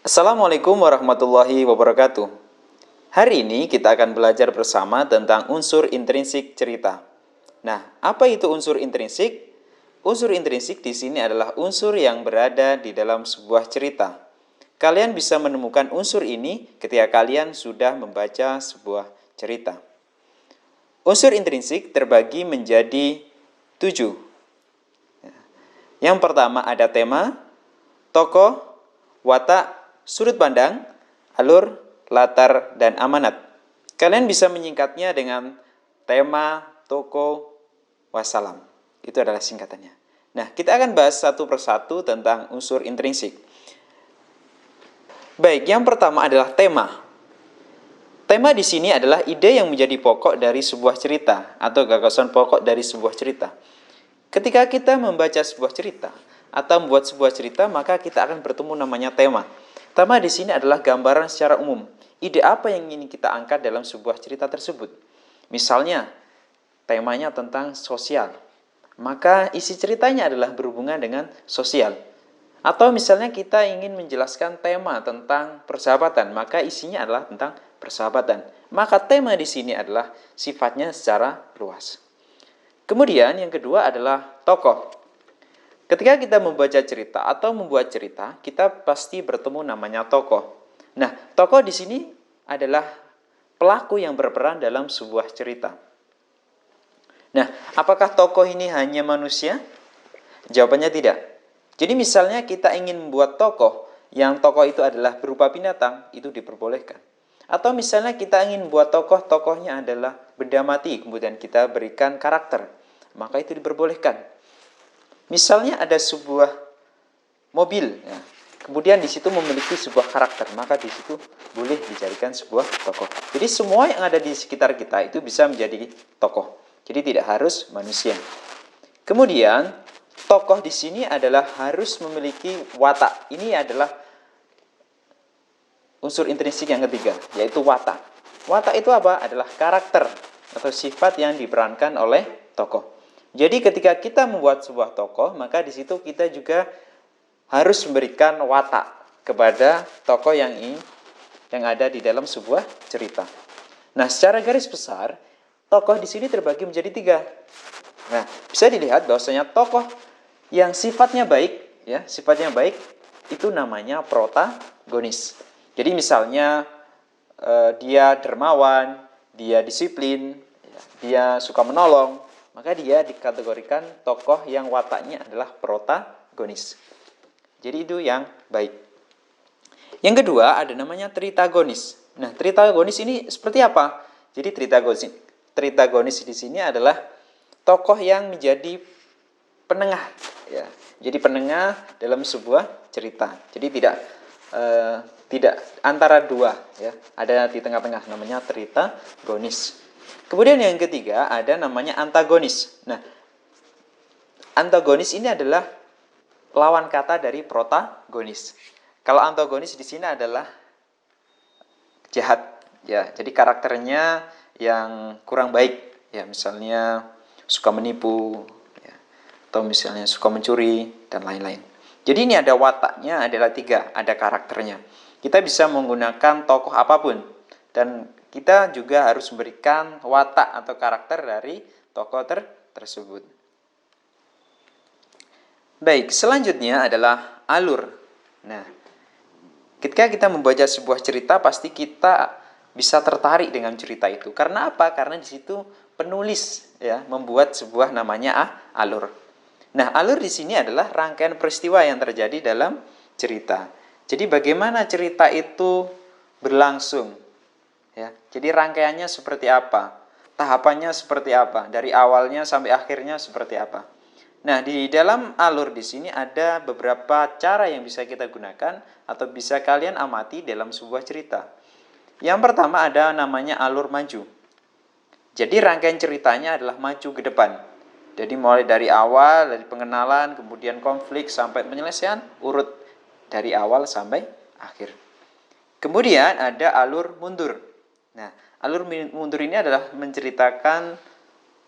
Assalamualaikum warahmatullahi wabarakatuh. Hari ini kita akan belajar bersama tentang unsur intrinsik cerita. Nah, apa itu unsur intrinsik? Unsur intrinsik di sini adalah unsur yang berada di dalam sebuah cerita. Kalian bisa menemukan unsur ini ketika kalian sudah membaca sebuah cerita. Unsur intrinsik terbagi menjadi 7. Yang pertama ada tema, tokoh, watak, sudut pandang, alur, latar, dan amanat. Kalian bisa menyingkatnya dengan tema, tokoh, wassalam. Itu adalah singkatannya. Nah, kita akan bahas satu persatu tentang unsur intrinsik. Baik, yang pertama adalah tema. Tema di sini adalah ide yang menjadi pokok dari sebuah cerita atau gagasan pokok dari sebuah cerita. Ketika kita membaca sebuah cerita atau membuat sebuah cerita, maka kita akan bertemu namanya tema. Tema di sini adalah gambaran secara umum. Ide apa yang ingin kita angkat dalam sebuah cerita tersebut. Misalnya, temanya tentang sosial. Maka isi ceritanya adalah berhubungan dengan sosial. Atau misalnya kita ingin menjelaskan tema tentang persahabatan, maka isinya adalah tentang persahabatan. Maka tema di sini adalah sifatnya secara luas. Kemudian yang kedua adalah tokoh. Ketika kita membaca cerita atau membuat cerita, kita pasti bertemu namanya tokoh. Nah, tokoh di sini adalah pelaku yang berperan dalam sebuah cerita. Nah, apakah tokoh ini hanya manusia? Jawabannya tidak. Jadi misalnya kita ingin membuat tokoh, yang tokoh itu adalah berupa binatang, itu diperbolehkan. Atau misalnya kita ingin membuat tokoh, tokohnya adalah benda mati, kemudian kita berikan karakter, maka itu diperbolehkan. Misalnya ada sebuah mobil, ya, kemudian di situ memiliki sebuah karakter, maka di situ boleh dijadikan sebuah tokoh. Jadi semua yang ada di sekitar kita itu bisa menjadi tokoh. Jadi tidak harus manusia. Kemudian tokoh di sini adalah harus memiliki watak. Ini adalah unsur intrinsik yang ketiga, yaitu watak. Watak itu apa? Adalah karakter atau sifat yang diperankan oleh tokoh. Jadi ketika kita membuat sebuah tokoh, maka di situ kita juga harus memberikan watak kepada tokoh yang ada di dalam sebuah cerita. Nah, secara garis besar, tokoh di sini terbagi menjadi 3. Nah, bisa dilihat bahwasanya tokoh yang sifatnya baik, ya, sifatnya baik itu namanya protagonis. Jadi misalnya dia dermawan, dia disiplin, dia suka menolong, maka dia dikategorikan tokoh yang wataknya adalah protagonis. Jadi itu yang baik. Yang kedua ada namanya tritagonis. Nah, tritagonis ini seperti apa? Jadi tritagonis di sini adalah tokoh yang menjadi penengah, ya. Jadi penengah dalam sebuah cerita. Jadi tidak antara dua, ya. Ada di tengah-tengah, namanya tritagonis. Kemudian yang ketiga ada namanya antagonis. Nah, antagonis ini adalah lawan kata dari protagonis. Kalau antagonis di sini adalah jahat, ya. Jadi karakternya yang kurang baik, ya. Misalnya suka menipu, ya, atau misalnya suka mencuri dan lain-lain. Jadi ini ada wataknya adalah 3, ada karakternya. Kita bisa menggunakan tokoh apapun dan kita juga harus memberikan watak atau karakter dari tokoh tersebut. Baik, selanjutnya adalah alur. Nah, ketika kita membaca sebuah cerita, pasti kita bisa tertarik dengan cerita itu. Karena apa? Karena di situ penulis, ya, membuat sebuah namanya alur. Nah, alur di sini adalah rangkaian peristiwa yang terjadi dalam cerita. Jadi bagaimana cerita itu berlangsung, ya. Jadi rangkaiannya seperti apa? Tahapannya seperti apa? Dari awalnya sampai akhirnya seperti apa? Nah, di dalam alur di sini ada beberapa cara yang bisa kita gunakan atau bisa kalian amati dalam sebuah cerita. Yang pertama ada namanya alur maju. Jadi rangkaian ceritanya adalah maju ke depan. Jadi mulai dari awal, dari pengenalan, kemudian konflik sampai penyelesaian, urut dari awal sampai akhir. Kemudian ada alur mundur. Nah, alur mundur ini adalah menceritakan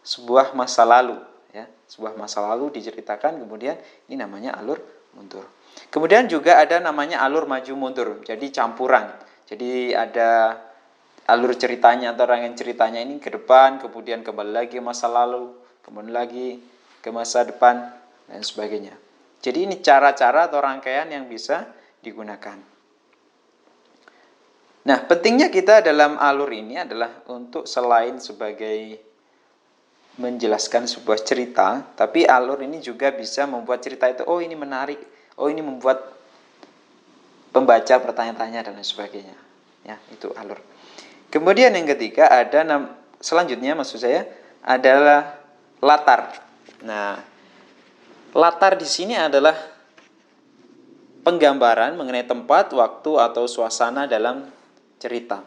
sebuah masa lalu, ya, sebuah masa lalu diceritakan, kemudian ini namanya alur mundur. Kemudian juga ada namanya alur maju mundur, jadi campuran. Jadi ada alur ceritanya atau rangkaian ceritanya ini ke depan, kemudian kembali lagi ke masa lalu, kemudian lagi ke masa depan, dan sebagainya. Jadi ini cara-cara atau rangkaian yang bisa digunakan. Nah, pentingnya kita dalam alur ini adalah untuk selain sebagai menjelaskan sebuah cerita, tapi alur ini juga bisa membuat cerita itu, oh ini menarik, oh ini membuat pembaca bertanya-tanya dan lain sebagainya. Ya, itu alur. Kemudian yang ketiga ada selanjutnya maksud saya adalah latar. Nah, latar di sini adalah penggambaran mengenai tempat, waktu atau suasana dalam cerita.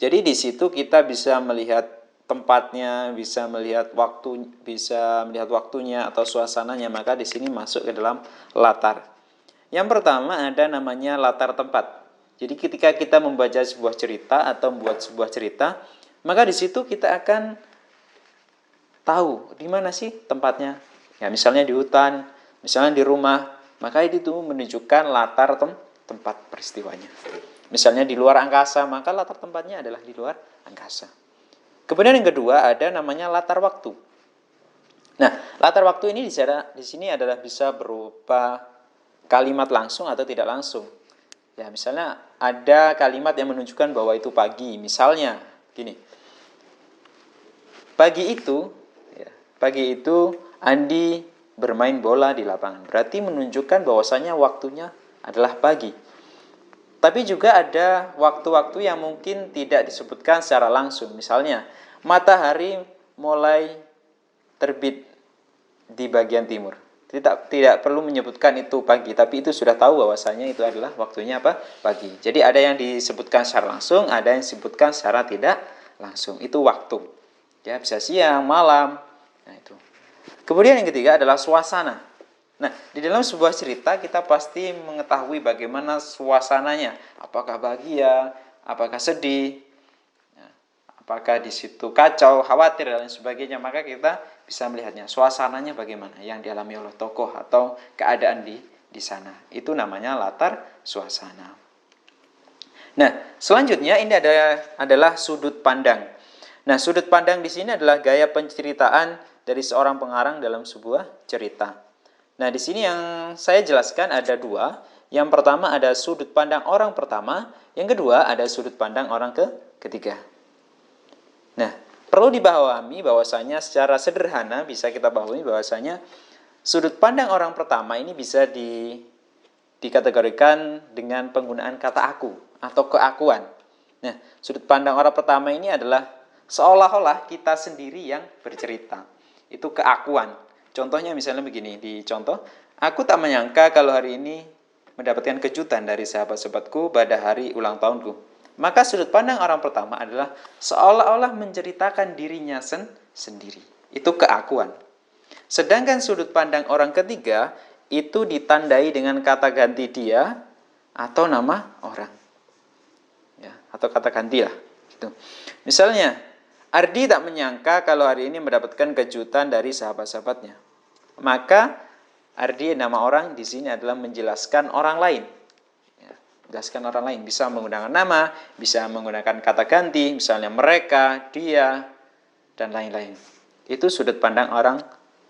Jadi di situ kita bisa melihat tempatnya, bisa melihat waktunya atau suasananya, maka di sini masuk ke dalam latar. Yang pertama ada namanya latar tempat. Jadi ketika kita membaca sebuah cerita atau membuat sebuah cerita, maka di situ kita akan tahu di mana sih tempatnya. Ya, misalnya di hutan, misalnya di rumah, maka itu menunjukkan latar tempat peristiwanya. Misalnya di luar angkasa, maka latar tempatnya adalah di luar angkasa. Kemudian yang kedua ada namanya latar waktu. Nah, latar waktu ini di sini adalah bisa berupa kalimat langsung atau tidak langsung. Ya, misalnya ada kalimat yang menunjukkan bahwa itu pagi. Misalnya gini. Pagi itu Andi bermain bola di lapangan. Berarti menunjukkan bahwasanya waktunya adalah pagi. Tapi juga ada waktu-waktu yang mungkin tidak disebutkan secara langsung. Misalnya, matahari mulai terbit di bagian timur. Tidak perlu menyebutkan itu pagi, tapi itu sudah tahu bahwasanya itu adalah waktunya apa? Pagi. Jadi ada yang disebutkan secara langsung, ada yang disebutkan secara tidak langsung. Itu waktu. Ya, bisa siang, malam. Nah, itu. Kemudian yang ketiga adalah suasana. Nah, di dalam sebuah cerita kita pasti mengetahui bagaimana suasananya. Apakah bahagia, apakah sedih, apakah di situ kacau, khawatir dan lain sebagainya, maka kita bisa melihatnya suasananya bagaimana yang dialami oleh tokoh atau keadaan di sana. Itu namanya latar suasana. Nah, selanjutnya ini adalah sudut pandang. Nah, sudut pandang di sini adalah gaya penceritaan dari seorang pengarang dalam sebuah cerita. Nah, di sini yang saya jelaskan ada dua. Yang pertama ada sudut pandang orang pertama, yang kedua ada sudut pandang orang ketiga. Nah, perlu dipahami bahwasanya secara sederhana bisa kita pahami bahwasanya sudut pandang orang pertama ini bisa dikategorikan dengan penggunaan kata aku atau keakuan. Nah, sudut pandang orang pertama ini adalah seolah-olah kita sendiri yang bercerita. Itu keakuan. Contohnya misalnya begini, di contoh, aku tak menyangka kalau hari ini mendapatkan kejutan dari sahabat-sahabatku pada hari ulang tahunku. Maka sudut pandang orang pertama adalah seolah-olah menceritakan dirinya sendiri. Itu keakuan. Sedangkan sudut pandang orang ketiga itu ditandai dengan kata ganti dia atau nama orang. Ya, atau kata ganti lah. Gitu. Misalnya, Ardi tak menyangka kalau hari ini mendapatkan kejutan dari sahabat-sahabatnya. Maka Ardi nama orang di sini adalah menjelaskan orang lain. Jelaskan orang lain, bisa menggunakan nama, bisa menggunakan kata ganti, misalnya mereka, dia, dan lain-lain. Itu sudut pandang orang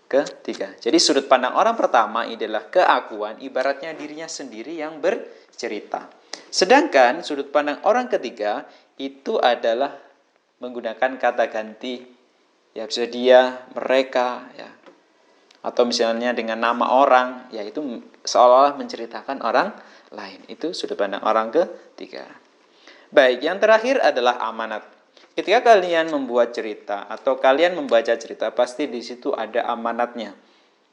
ketiga. Jadi sudut pandang orang pertama adalah keakuan, ibaratnya dirinya sendiri yang bercerita. Sedangkan sudut pandang orang ketiga itu adalah menggunakan kata ganti, ya bisa dia, mereka, ya, atau misalnya dengan nama orang, yaitu seolah-olah menceritakan orang lain. Itu sudut pandang orang ketiga. Baik, yang terakhir adalah amanat. Ketika kalian membuat cerita atau kalian membaca cerita, pasti di situ ada amanatnya.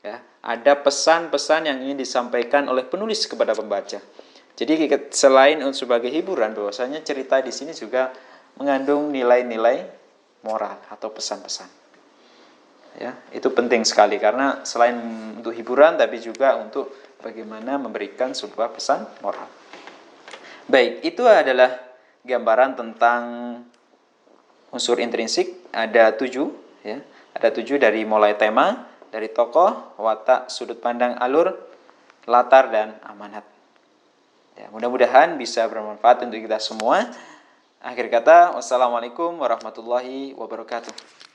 Ya, ada pesan-pesan yang ingin disampaikan oleh penulis kepada pembaca. Jadi selain sebagai hiburan, bahwasanya cerita di sini juga mengandung nilai-nilai moral atau pesan-pesan. Ya, itu penting sekali karena selain untuk hiburan tapi juga untuk bagaimana memberikan sebuah pesan moral. Baik, itu adalah gambaran tentang unsur intrinsik. Ada 7, ya. Ada 7 dari mulai tema, dari tokoh, watak, sudut pandang, alur, latar dan amanat. Ya, mudah-mudahan bisa bermanfaat untuk kita semua. Akhir kata, wassalamualaikum warahmatullahi wabarakatuh.